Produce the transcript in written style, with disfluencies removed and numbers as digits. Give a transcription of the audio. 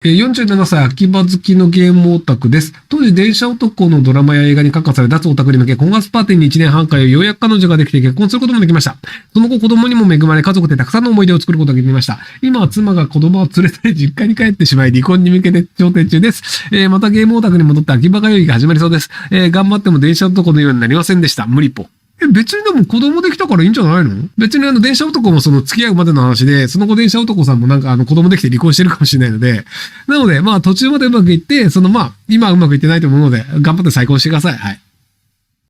47歳、秋葉好きのゲームオタクです。当時、電車男のドラマや映画に書かされ脱オタクに向け、婚活パーティーに1年半通い、ようやく彼女ができて結婚することもできました。その後、子供にも恵まれ、家族でたくさんの思い出を作ることができました。今は妻が子供を連れて実家に帰ってしまい、離婚に向けて調停中です。またゲームオタクに戻って秋葉通いが始まりそうです。頑張っても電車男のようになりませんでした。無理ぽ。別にでも子供できたからいいんじゃないの？別に電車男もその付き合うまでの話で、その後電車男さんもなんか子供できて離婚してるかもしれないので、なのでまあ途中までうまくいって、今うまくいってないと思うので、頑張って再婚してください。はい。